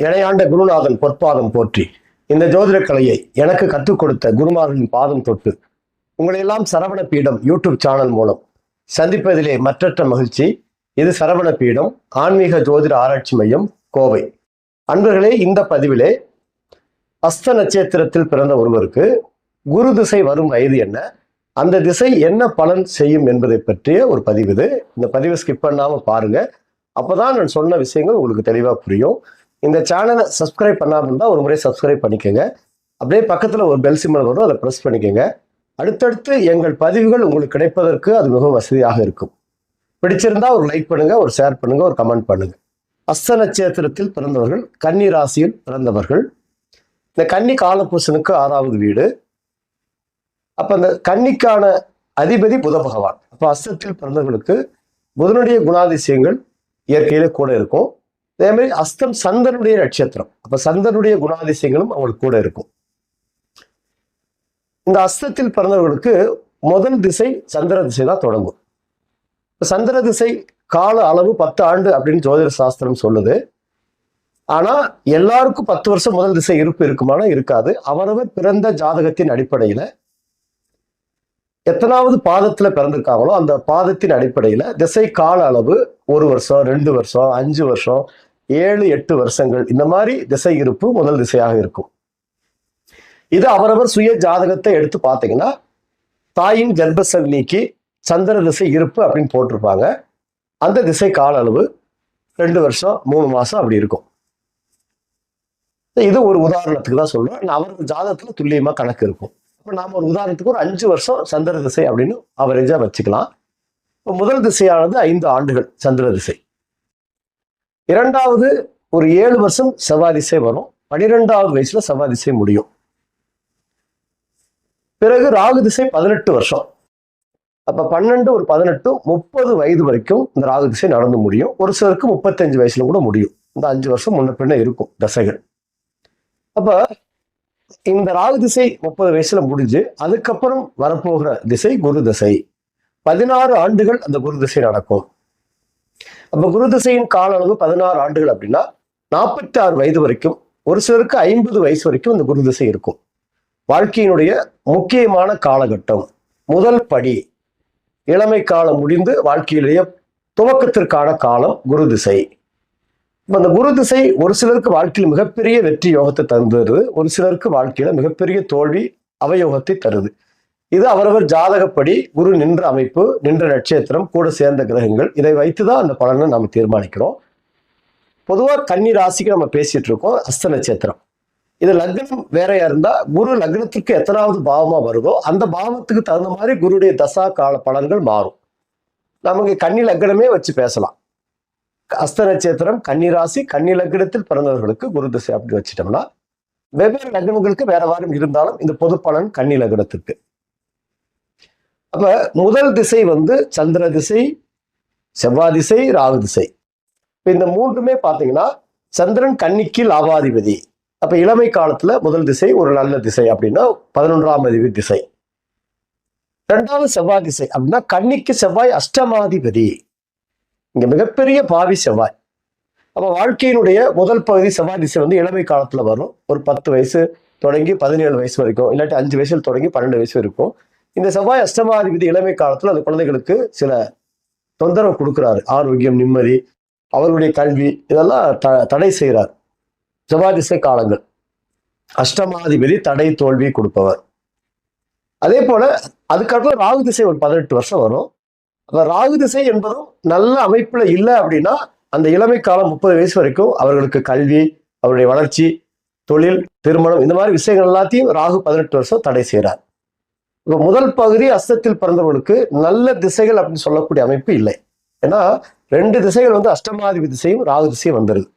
இணையாண்ட குருநாதன் பொற்பாதம் போற்றி. இந்த ஜோதிட கலையை எனக்கு கற்றுக் கொடுத்த குருமார்களின் பாதம் தொட்டு உங்களையெல்லாம் சரவண பீடம் யூடியூப் சேனல் மூலம் சந்திப்பதிலே மற்றற்ற மகிழ்ச்சி. இது சரவண பீடம் ஆன்மீக ஜோதிட ஆராய்ச்சி மையம், கோவை. அன்பர்களே, இந்த பதிவிலே அஸ்த நட்சத்திரத்தில் பிறந்த ஒருவருக்கு குரு திசை வரும் வயது என்ன, அந்த திசை என்ன பலன் செய்யும் என்பதை பற்றிய ஒரு பதிவு இது. இந்த பதிவை ஸ்கிப் பண்ணாம பாருங்க, அப்பதான் நான் சொன்ன விஷயங்கள் உங்களுக்கு தெளிவா புரியும். இந்த சேனலை சப்ஸ்கிரைப் பண்ணாமல் இருந்தால் ஒரு முறை சப்ஸ்கிரைப் பண்ணிக்கோங்க. அப்படியே பக்கத்தில் ஒரு பெல் சிம்பல் வரும், அதை ப்ரெஸ் பண்ணிக்கோங்க. அடுத்தடுத்து எங்கள் பதிவுகள் உங்களுக்கு கிடைப்பதற்கு அது மிகவும் வசதியாக இருக்கும். பிடிச்சிருந்தா ஒரு லைக் பண்ணுங்க, ஒரு ஷேர் பண்ணுங்க, ஒரு கமெண்ட் பண்ணுங்க. அஸ்த நட்சத்திரத்தில் பிறந்தவர்கள், கன்னி ராசியில் பிறந்தவர்கள். இந்த கன்னி காலபுருஷனுக்கு 6வது வீடு. அப்ப அந்த கன்னிக்கான அதிபதி புத பகவான். அப்ப அஸ்தத்தில் பிறந்தவர்களுக்கு புதனுடைய குணாதிசயங்கள் இயற்கையில கூட இருக்கும். அதே மாதிரி அஸ்தம் சந்திரனுடைய நட்சத்திரம். அப்ப சந்திரனுடைய குணாதிசயங்களும் அவங்களுக்கு கூட இருக்கும். இந்த அஸ்தத்தில் பிறந்தவர்களுக்கு முதல் திசை சந்திர திசை தான் தொடங்கும். சந்திர திசை கால அளவு 10 ஆண்டு அப்படின்னு ஜோதிட சாஸ்திரம் சொல்லுது. ஆனா எல்லாருக்கும் 10 வருஷம் முதல் திசை இருக்குமானா இருக்காது. அவரவர் பிறந்த ஜாதகத்தின் அடிப்படையில எத்தனாவது பாதத்துல பிறந்திருக்காங்களோ அந்த பாதத்தின் அடிப்படையில திசை கால அளவு 1 வருஷம், 2 வருஷம், 5 வருஷம், 7, 8 வருஷங்கள், இந்த மாதிரி திசை இருப்பு முதல் திசையாக இருக்கும். இது அவரவர் சுய ஜாதகத்தை எடுத்து பார்த்தீங்கன்னா தாயின் கர்ப்பசல் நீக்கி சந்திர திசை இருப்பு அப்படின்னு போட்டிருப்பாங்க. அந்த திசை கால அளவு 2 வருஷம், 3 மாசம் அப்படி இருக்கும். இது ஒரு உதாரணத்துக்கு தான் சொல்றேன். அவரது ஜாதகத்துல துல்லியமா கணக்கு இருக்கும். இப்போ நாம ஒரு உதாரணத்துக்கு ஒரு 5 வருஷம் சந்திர திசை அப்படின்னு அவரேஜா வச்சுக்கலாம். இப்போ முதல் திசையானது 5 ஆண்டுகள் சந்திர திசை. இரண்டாவது ஒரு 7 வருஷம் செவ்வாய் திசை வரும். 12வது வயசுல செவ்வாய் திசை முடியும். பிறகு ராகு திசை 18 வருஷம். அப்ப 12 ஒரு 18 30 வயது வரைக்கும் இந்த ராகு திசை நடந்து முடியும். ஒரு சிலருக்கு 35 வயசுல கூட முடியும். இந்த 5 வருஷம் முன்ன பின்ன இருக்கும் தசைகள். அப்ப இந்த ராகு திசை 30 வயசுல முடிஞ்சு அதுக்கப்புறம் வரப்போகிற திசை குரு திசை. 16 ஆண்டுகள் அந்த குரு திசை நடக்கும். அப்ப குரு திசையின் கால அளவு 16 ஆண்டுகள் அப்படின்னா 46 வயது வரைக்கும், ஒரு சிலருக்கு 50 வயசு வரைக்கும் இந்த குரு திசை இருக்கும். வாழ்க்கையினுடைய முக்கியமான காலகட்டம், முதல் படி, இளமை காலம் முடிந்து வாழ்க்கையிலேயே துவக்கத்திற்கான காலம் குரு திசை. அந்த குரு திசை ஒரு சிலருக்கு வாழ்க்கையில் மிகப்பெரிய வெற்றி யோகத்தை தந்துருது, ஒரு சிலருக்கு வாழ்க்கையில மிகப்பெரிய தோல்வி அவயோகத்தை தருது. இது அவரவர் ஜாதகப்படி குரு நின்ற அமைப்பு, நின்ற நட்சத்திரம், கூட சேர்ந்த கிரகங்கள், இதை வைத்துதான் அந்த பலனை நம்ம தீர்மானிக்கிறோம். பொதுவா கன்னி ராசிக்கு நம்ம பேசிட்டு இருக்கோம். அஸ்த நட்சத்திரம் இது லக்னம் வேறையா இருந்தா குரு லக்னத்துக்கு எத்தனாவது பாவமா வருதோ அந்த பாவத்துக்கு தகுந்த மாதிரி குருடைய தசா கால பலன்கள் மாறும். நமக்கு கன்னி லக்னமே வச்சு பேசலாம். அஸ்த நட்சத்திரம் கன்னி ராசி, கன்னி லக்னத்தில் பிறந்தவர்களுக்கு குரு திசை அப்படி வச்சுட்டோம்னா, வெவ்வேறு லக்னங்களுக்கு வேற வாரம் இருந்தாலும் இந்த பொது பலன் கன்னி லக்னத்துக்கு. அப்ப முதல் திசை சந்திர திசை, செவ்வாய் திசை, ராகு திசை. இந்த மூன்றுமே பாத்தீங்கன்னா சந்திரன் கன்னிக்கு லாபாதிபதி. அப்ப இளமை காலத்துல முதல் திசை ஒரு நல்ல திசை அப்படின்னா 11ஆம் அதிபதி திசை. 2வது செவ்வாய் திசை அப்படின்னா கன்னிக்கு செவ்வாய் அஷ்டமாதிபதி. இங்க மிகப்பெரிய பாவி செவ்வாய். அப்ப வாழ்க்கையினுடைய முதல் பகுதி செவ்வாய் திசை இளமை காலத்துல வரும். ஒரு 10 வயசு தொடங்கி 17 வயசு வரைக்கும், இல்லாட்டி 5 வயசுல தொடங்கி 12 வயசு இருக்கும். இந்த செவ்வாய் அஷ்டமாதிபதி இளமை காலத்துல அந்த குழந்தைகளுக்கு சில தொந்தரவு கொடுக்குறாரு. ஆரோக்கியம், நிம்மதி, அவருடைய கல்வி, இதெல்லாம் தடை செய்கிறார். செவ்வாய் திசை காலங்கள் அஷ்டமாதிபதி தடை தோல்வி கொடுப்பவர். அதே போல அதுக்கப்புறம் ராகு திசை ஒரு 18 வருஷம் வரும். அப்ப ராகு திசை என்பதும் நல்ல அமைப்புல இல்லை அப்படின்னா அந்த இளமை காலம் 30 வயசு வரைக்கும் அவர்களுக்கு கல்வி, அவருடைய வளர்ச்சி, தொழில், திருமணம், இந்த மாதிரி விஷயங்கள் எல்லாத்தையும் ராகு 18 வருஷம் தடை செய்கிறார். இப்போ முதல் பகுதி அஸ்தத்தில் பிறந்தவர்களுக்கு நல்ல திசைகள் அப்படின்னு சொல்லக்கூடிய அமைப்பு இல்லை. ஏன்னா 2 திசைகள் அஷ்டமாதிபதி திசையும் ராகு திசையும் வந்துருது.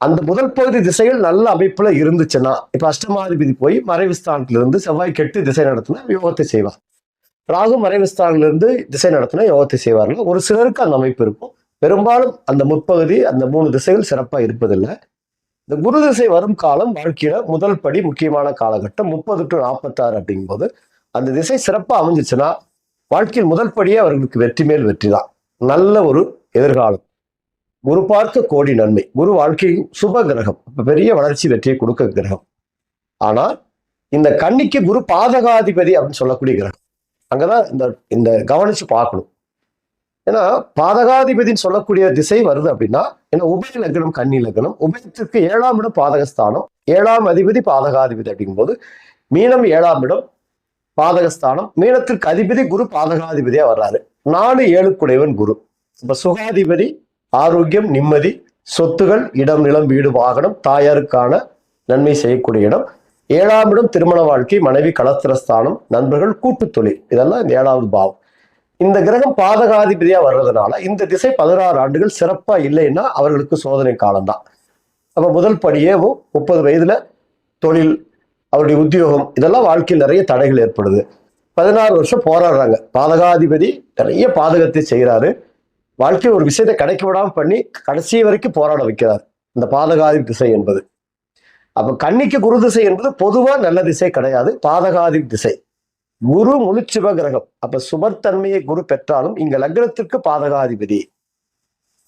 அந்த முதல் பகுதி திசைகள் நல்ல அமைப்புல இருந்துச்சுன்னா, இப்ப அஷ்டமாதிபதி போய் மறைவுஸ்தானத்திலிருந்து செவ்வாய் கெட்டு திசை நடத்தினா யோகத்தை செய்வார். ராகு மறைவுஸ்தானிலிருந்து திசை நடத்தினா யோகத்தை செய்வார்கள். ஒரு சிலருக்கு அந்த அமைப்பு இருக்கும். பெரும்பாலும் அந்த முற்பகுதி, அந்த 3 திசைகள் சிறப்பா இருப்பதில்லை. இந்த குரு திசை வரும் காலம் வாழ்க்கையில முதல் படி, முக்கியமான காலகட்டம் 30 to 46 அப்படிங்கும்போது அந்த திசை சிறப்பா அமைஞ்சிச்சுன்னா வாழ்க்கையில் முதல் படியே அவர்களுக்கு வெற்றி மேல் வெற்றி தான். நல்ல ஒரு எதிர்காலம். குரு பார்க்க கோடி நன்மை. குரு வாழ்க்கையும் சுப கிரகம், பெரிய வளர்ச்சி வெற்றியை கொடுக்க கிரகம். ஆனா இந்த கன்னிக்கு குரு பாதகாதிபதி அப்படின்னு சொல்லக்கூடிய கிரகம். அங்கதான் இந்த கவனிச்சு பார்க்கணும். ஏன்னா பாதகாதிபதினு சொல்லக்கூடிய திசை வருது அப்படின்னா, ஏன்னா உபய லக்னம் கன்னி லக்னம், உபயத்திற்கு 7ஆம் இடம் பாதகஸ்தானம், 7ஆம் அதிபதி பாதகாதிபதி அப்படிங்கும் போது மீனம் 7ஆம் இடம் பாதகஸ்தானம், மீனத்திற்கு அதிபதி குரு பாதகாதிபதியா வர்றாரு. 4 7 குரு. இப்ப சுகாதிபதி ஆரோக்கியம், நிம்மதி, சொத்துகள், இடம், நிலம், வீடு, வாகனம், தாயாருக்கான நன்மை செய்யக்கூடிய இடம். 7ஆம் இடம் திருமண வாழ்க்கை, மனைவி, கலத்திரஸ்தானம், நண்பர்கள், கூட்டு தொழில், இதெல்லாம் இந்த 7வது பாவம். இந்த கிரகம் பாதகாதிபதியா வர்றதுனால இந்த திசை 16 ஆண்டுகள் சிறப்பா இல்லைன்னா அவர்களுக்கு சோதனை காலம்தான். அப்ப முதல் படியே 30 வயதுல தொழில், அவருடைய உத்தியோகம், இதெல்லாம் வாழ்க்கையில் நிறைய தடைகள் ஏற்படுது. 16 வருஷம் போராடுறாங்க. பாதகாதிபதி நிறைய பாதகத்தை செய்கிறாரு. வாழ்க்கையில் ஒரு விஷயத்தை கிடைக்க விடாம பண்ணி கடைசி வரைக்கும் போராட வைக்கிறார் இந்த பாதகாதி திசை என்பது. அப்ப கன்னிக்கு குரு திசை என்பது பொதுவா நல்ல திசை கிடையாது, பாதகாதி திசை. குரு முழு சுப கிரகம். அப்ப சுபத்தன்மையை குரு பெற்றாலும் இங்க லக்னத்திற்கு பாதகாதிபதி.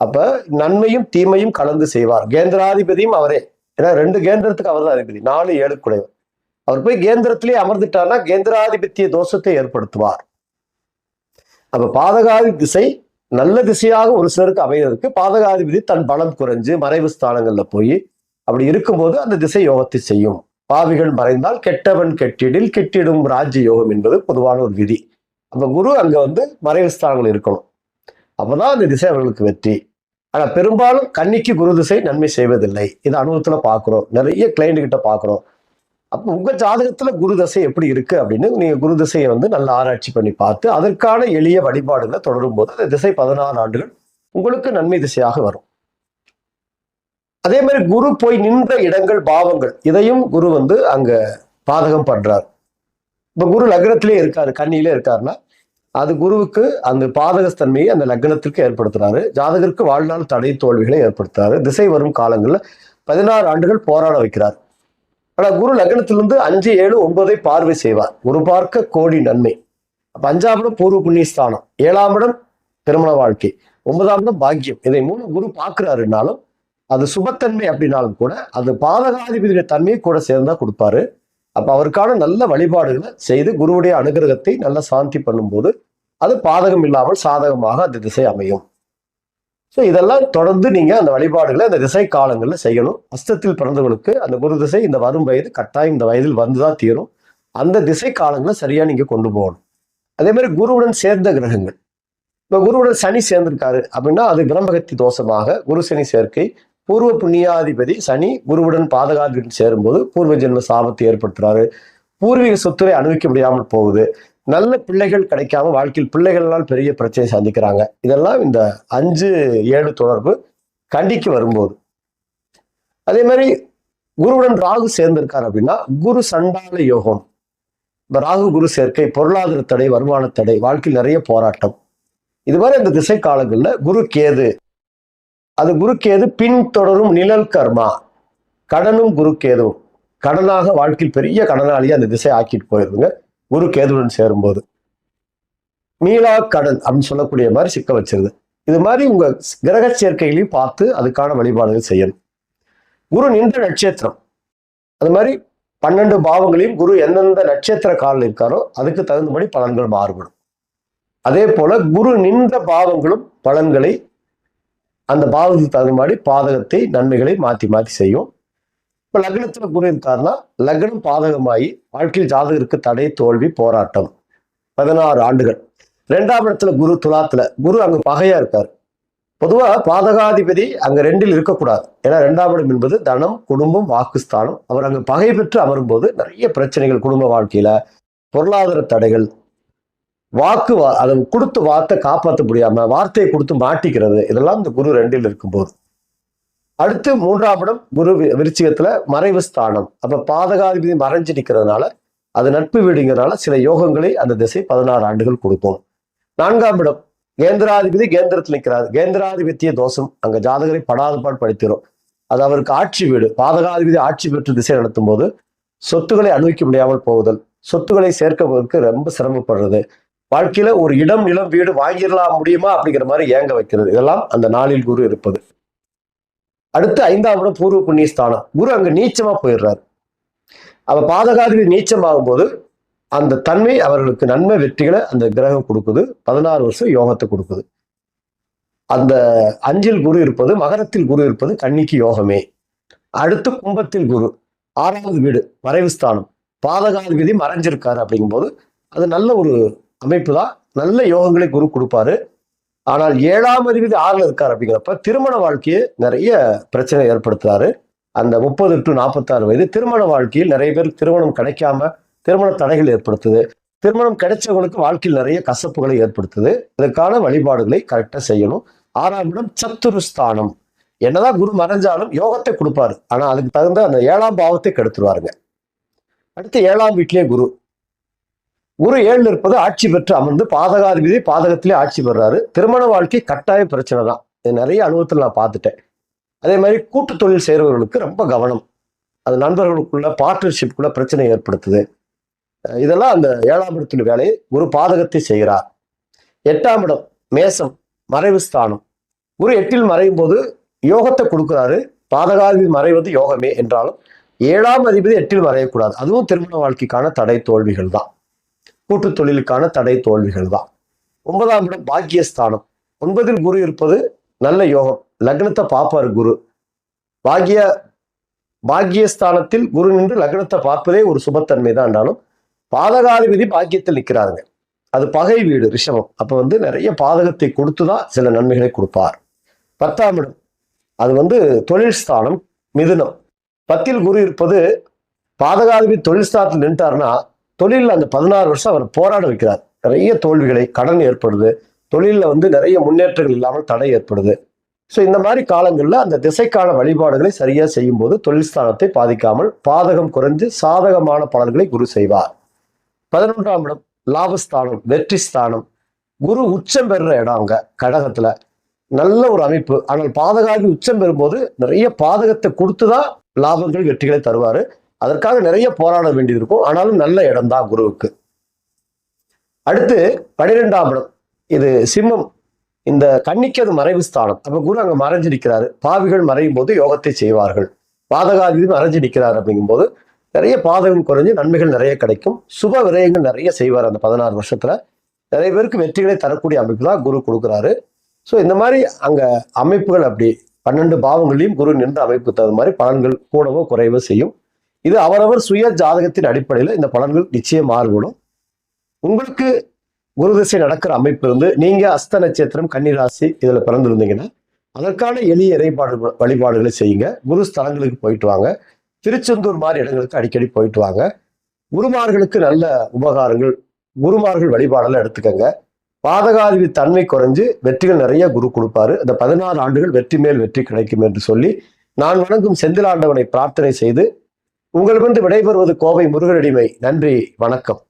அப்ப நன்மையும் தீமையும் கலந்து செய்வார். கேந்திராதிபதியும் அவரே. ஏன்னா 2 கேந்திரத்துக்கு அவர் தான் அதிபதி, 4 7 குடையவர். அவர் போய் கேந்திரத்திலே அமர்ந்துட்டார்னா கேந்திராதிபத்திய தோஷத்தை ஏற்படுத்துவார். அப்ப பாதகாதி திசை நல்ல திசையாக ஒரு சிலருக்கு அமைகிறதுக்கு பாதகாதிபதி தன் பலம் குறைஞ்சு மறைவு ஸ்தானங்கள்ல போய் அப்படி இருக்கும்போது அந்த திசை யோகத்தை செய்யும். பாவிகள் மறைந்தால் கெட்டவன் கெட்டிடில் கெட்டிடும் ராஜ்ய யோகம் என்பது பொதுவான ஒரு விதி. அப்ப குரு அங்க மறைவு ஸ்தானங்கள் இருக்கணும், அப்பதான் அந்த திசை அவர்களுக்கு வெற்றி. ஆனா பெரும்பாலும் கன்னிக்கு குரு திசை நன்மை செய்வதில்லை. இது அனுபவத்துல பாக்குறோம், நிறைய கிளைண்ட் கிட்ட பாக்குறோம். அப்ப உங்க ஜாதகத்துல குரு தசை எப்படி இருக்கு அப்படின்னு நீங்க குரு திசையை நல்ல ஆராய்ச்சி பண்ணி பார்த்து அதற்கான எளிய வழிபாடுகளை தொடரும் போது அந்த திசை 16 ஆண்டுகள் உங்களுக்கு நன்மை திசையாக வரும். அதே மாதிரி குரு போய் நின்ற இடங்கள், பாவங்கள், இதையும் குரு அங்க பாதகம் பண்றார். இப்ப குரு லக்னத்திலே இருக்காரு, கன்னியிலே இருக்காருன்னா அது குருவுக்கு அந்த பாதகத்தன்மையை அந்த லக்னத்திற்கு ஏற்படுத்துறாரு. ஜாதகருக்கு வாழ்நாள் தடை தோல்விகளை ஏற்படுத்துறாரு. திசை வரும் காலங்கள்ல 16 ஆண்டுகள் போராட வைக்கிறார். ஆனா குரு லக்னத்திலிருந்து 5 7 9 பார்வை செய்வார். குரு பார்க்க கோடி நன்மை. அப்ப 5ஆம் இடம் பூர்வ புண்ணியஸ்தானம், 7ஆம் இடம் திருமண வாழ்க்கை, 9ஆம் இடம் பாக்கியம். இதை 3 குரு பார்க்கிறாருனாலும் அது சுபத்தன்மை அப்படின்னாலும் கூட அது பாதகாதிபதியுடைய தன்மையை கூட சேர்ந்தா கொடுப்பாரு. அப்ப அவருக்கான நல்ல வழிபாடுகளை செய்து குருவுடைய அனுகிரகத்தை நல்ல சாந்தி பண்ணும்போது அது பாதகம் இல்லாமல் சாதகமாக அந்த திசை அமையும். ஸோ இதெல்லாம் தொடர்ந்து நீங்க அந்த வழிபாடுகளை அந்த திசை காலங்கள்ல செய்யணும். அஸ்தத்தில் பிறந்தவர்களுக்கு அந்த குரு திசை இந்த வரும் வயது கட்டாயம் இந்த வயதில் வந்துதான் தீரும். அந்த திசை காலங்களை சரியா நீங்க கொண்டு போகணும். அதே மாதிரி குருவுடன் சேர்ந்த கிரகங்கள், இப்ப குருவுடன் சனி சேர்ந்திருக்காரு அப்படின்னா அது பிரம்மகத்தி தோஷமாக குரு சனி சேர்க்கை. பூர்வ புண்ணியாதிபதி சனி குருவுடன் பாதகாதிபதி சேரும்போது பூர்வ ஜென்ம சாபத்தை ஏற்படுத்துறாரு. பூர்வீக சொத்துரை அனுபவிக்க முடியாமல் போகுது. நல்ல பிள்ளைகள் கிடைக்காம வாழ்க்கையில் பிள்ளைகளால் பெரிய பிரச்சனை சந்திக்கிறாங்க. இதெல்லாம் இந்த 5 7 தொடர்பு கண்டிக்கு வரும்போது. அதே மாதிரி குருவுடன் ராகு சேர்ந்திருக்காரு அப்படின்னா குரு சண்டால யோகம். இந்த ராகு குரு சேர்க்கை பொருளாதார தடை, வருமான தடை, வாழ்க்கையில் நிறைய போராட்டம். இது மாதிரி இந்த திசை காலங்கள்ல குரு கேது, அது குரு கேது பின்தொடரும் நிழல் கர்மா, கடனும் குரு கேதுவும் கடனாக வாழ்க்கையில் பெரிய கடனாளியை அந்த திசை ஆக்கிட்டு போயிருதுங்க குரு கேதுவுடன் சேரும்போது. மீளா கடன் அப்படின்னு சொல்லக்கூடிய மாதிரி சிக்க வச்சிருது. இது மாதிரி உங்க கிரக சேர்க்கைகளையும் பார்த்து அதுக்கான வழிபாடுகள் செய்யணும். குரு நின்ற நட்சத்திரம், அது மாதிரி 12 பாவங்களையும் குரு எந்தெந்த நட்சத்திர காலில் இருக்காரோ அதுக்கு தகுந்தபடி பலன்கள் மாறுபடும். அதே போல குரு நின்ற பாவங்களும் பலன்களை அந்த பாவத்துக்கு தகுந்தபடி பாதகத்தை நன்மைகளை மாற்றி மாற்றி செய்யும். இப்ப லக்னத்துல குரு இருக்காருன்னா லக்னம் பாதகமாகி வாழ்க்கையில் ஜாதகருக்கு தடை தோல்வி போராட்டம் 16 ஆண்டுகள். 2ஆம் இடத்துல குரு துலாத்துல, குரு அங்க பகையா இருக்காரு. பொதுவா பாதகாதிபதி அங்க 2ல் இருக்கக்கூடாது. ஏன்னா 2ஆம் இடம் என்பது தனம், குடும்பம், வாக்குஸ்தானம். அவர் அங்க பகை பெற்று அமரும் போது நிறைய பிரச்சனைகள் குடும்ப வாழ்க்கையில, பொருளாதார தடைகள், வாக்கு அதை கொடுத்து வார்த்தை காப்பாற்ற முடியாம வார்த்தையை கொடுத்து மாட்டிக்கிறது, இதெல்லாம் இந்த குரு 2ல் இருக்கும்போது. அடுத்து 3ஆம் இடம் குரு விருச்சிகத்துல மறைவு ஸ்தானம். அப்ப பாதகாதிபதி மறைஞ்சு நிற்கிறதுனால அது நட்பு வீடுங்கிறதுனால சில யோகங்களை அந்த திசை 16 ஆண்டுகள் கொடுக்கும். 4ஆம் இடம் கேந்திராதிபதி கேந்திரத்தில் நிற்கிறார். கேந்திராதிபத்திய தோஷம் அங்க ஜாதகரை படாதபாடு படித்திரும். அது அவருக்கு ஆட்சி வீடு. பாதகாதிபதி ஆட்சி பெற்று திசை நடத்தும் போது சொத்துக்களை அனுபவிக்க முடியாமல் போகுதல், சொத்துக்களை சேர்க்க ரொம்ப சிரமப்படுறது, வாழ்க்கையில ஒரு இடம், நிலம், வீடு வாங்கிடலாம் முடியுமா அப்படிங்கிற மாதிரி ஏங்க வைக்கிறது, இதெல்லாம் அந்த நாளில் குரு இருப்பது. அடுத்து 5ஆம் இடம் பூர்வ புண்ணிய ஸ்தானம். குரு அங்க நீச்சமா போயிடுறாரு. அவ பாதகாதிபதி நீச்சமாகும் போது அந்த தன்மை அவர்களுக்கு நன்மை வெற்றிகளை அந்த கிரகம் கொடுக்குது. 16 வருஷம் யோகத்தை கொடுக்குது. அந்த 5ல் குரு இருப்பது, மகரத்தில் குரு இருப்பது கன்னிக்கு யோகமே. அடுத்து கும்பத்தில் குரு, 6வது வீடு மறைவு ஸ்தானம். பாதகாதிபதி மறைஞ்சிருக்காரு அப்படிங்கும்போது அது நல்ல ஒரு அமைப்பு தான். நல்ல யோகங்களை குரு கொடுப்பாரு. ஆனால் 7ஆம் அதிபதி 6ல் இருக்காரு அப்படிங்கிறப்ப திருமண வாழ்க்கையை நிறைய பிரச்சனை ஏற்படுத்துறாரு. அந்த 30 to 46 வயது திருமண வாழ்க்கையில் நிறைய பேர் திருமணம் கிடைக்காம திருமண தடைகள் ஏற்படுத்துது. திருமணம் கிடைச்சவங்களுக்கு வாழ்க்கையில் நிறைய கசப்புகளை ஏற்படுத்துது. இதற்கான வழிபாடுகளை கரெக்டா செய்யணும். 6ஆம் இடம் சத்துருஸ்தானம். என்னதான் குரு மறைஞ்சாலும் யோகத்தை கொடுப்பாரு. ஆனா அதுக்கு தகுந்த அந்த 7ஆம் பாவத்தை கெடுத்துருவாருங்க. அடுத்து 7ஆம் வீட்டிலே குரு. குரு 7ல் இருப்பது ஆட்சி பெற்று அமர்ந்து பாதகாதிபதி பாதகத்திலே ஆட்சி பெறாரு. திருமண வாழ்க்கை கட்டாய பிரச்சனை தான். இது நிறைய அனுபவத்தில் நான் பார்த்துட்டேன். அதே மாதிரி கூட்டு தொழில் செய்கிறவர்களுக்கு ரொம்ப கவனம். அது நண்பர்களுக்குள்ள பார்ட்னர்ஷிப்புக்குள்ள பிரச்சனை ஏற்படுத்துது. இதெல்லாம் அந்த 7ஆம் இடத்துல வேலையை குரு பாதகத்தை செய்கிறார். 8ஆம் இடம் மேசம் மறைவு ஸ்தானம். குரு 8ல் மறையும் போது யோகத்தை கொடுக்கிறாரு. பாதகாதிபதி மறைவது யோகமே என்றாலும் 7ஆம் அதிபதி 8ல் மறையக்கூடாது. அதுவும் திருமண வாழ்க்கைக்கான தடை தோல்விகள் தான். கூட்டு தொழிலுக்கான தடை தோல்விகள் தான். 9ஆம் இடம் பாக்கியஸ்தானம். 9ல் குரு இருப்பது நல்ல யோகம். லக்னத்தை பார்ப்பாரு குரு. பாக்கியஸ்தானத்தில் குரு நின்று லக்னத்தை பார்ப்பதே ஒரு சுபத்தன்மை தான். என்றாலும் பாதகாதிபதி பாக்கியத்தில் நிற்கிறாருங்க. அது பகை வீடு ரிஷபம். அப்ப நிறைய பாதகத்தை கொடுத்துதான் சில நன்மைகளை கொடுப்பார். 10ஆம் இடம் அது தொழில் ஸ்தானம் மிதுனம். 10ல் குரு இருப்பது பாதகாதிபதி தொழில் ஸ்தானத்தில் நின்றாருன்னா தொழிலில் அந்த 16 வருஷம் அவர் போராட வைக்கிறார். நிறைய தோல்விகளை, கடன் ஏற்படுது. தொழிலில் நிறைய முன்னேற்றங்கள் இல்லாமல் தடை ஏற்படுது. ஸோ இந்த மாதிரி காலங்களில் அந்த திசைக்கான வழிபாடுகளை சரியா செய்யும் போது தொழில் ஸ்தானத்தை பாதிக்காமல் பாதகம் குறைஞ்சு சாதகமான பலன்களை குரு செய்வார். 11ஆம் இடம் லாபஸ்தானம் வெற்றி ஸ்தானம். குரு உச்சம் பெறுற இடம் அங்க கடகத்துல நல்ல ஒரு அமைப்பு. ஆனால் பாதகாதி உச்சம் பெறும்போது நிறைய பாதகத்தை கொடுத்துதான் லாபங்கள் வெற்றிகளை தருவாரு. அதற்காக நிறைய போராட வேண்டியது இருக்கும். ஆனாலும் நல்ல இடம் தான் குருவுக்கு. அடுத்து 12ஆம் இடம் இது சிம்மம். இந்த கன்னிக்கு அது மறைவு ஸ்தானம். அப்ப குரு அங்க மறைஞ்சு நிற்கிறாரு. பாவிகள் மறையும் போது யோகத்தை செய்வார்கள். பாதகாதி மறைஞ்சு நிற்கிறார் அப்படிங்கும் போது நிறைய பாதகம் குறைஞ்சு நன்மைகள் நிறைய கிடைக்கும். சுப விரயங்கள் நிறைய செய்வார். அந்த 16 வருஷத்துல நிறைய பேருக்கு வெற்றிகளை தரக்கூடிய அமைப்பு தான் குரு கொடுக்குறாரு. ஸோ இந்த மாதிரி அங்க அமைப்புகள் அப்படி 12 பாவங்களையும் குரு நின்ற அமைப்பு தகுந்த மாதிரி பலன்கள் கூடவோ குறைவோ செய்யும். இது அவரவர் சுய ஜாதகத்தின் அடிப்படையில் இந்த பலன்கள் நிச்சயம் மாறுபடும். உங்களுக்கு குரு திசை நடக்கிற அமைப்பு இருந்து நீங்க அஸ்த நட்சத்திரம் கன்னிராசி இதுல பிறந்திருந்தீங்கன்னா அதற்கான எளிய வழிபாடுகளை செய்யுங்க. குரு ஸ்தலங்களுக்கு போயிட்டு வாங்க. திருச்செந்தூர் மாதிரி இடங்களுக்கு அடிக்கடி போயிட்டு வாங்க. குருமார்களுக்கு நல்ல உபகாரங்கள், குருமார்கள் வழிபாடெல்லாம் எடுத்துக்கங்க. பாதகாதிபதி தன்மை குறைஞ்சு வெற்றிகள் நிறைய குரு கொடுப்பாரு. அந்த 16 ஆண்டுகள் வெற்றி மேல் வெற்றி கிடைக்கும் என்று சொல்லி நான் வணங்கும் செந்திலாண்டவனை பிரார்த்தனை செய்து உங்களிடம் விடைபெறுவது கோவை முருகனடிமை. நன்றி, வணக்கம்.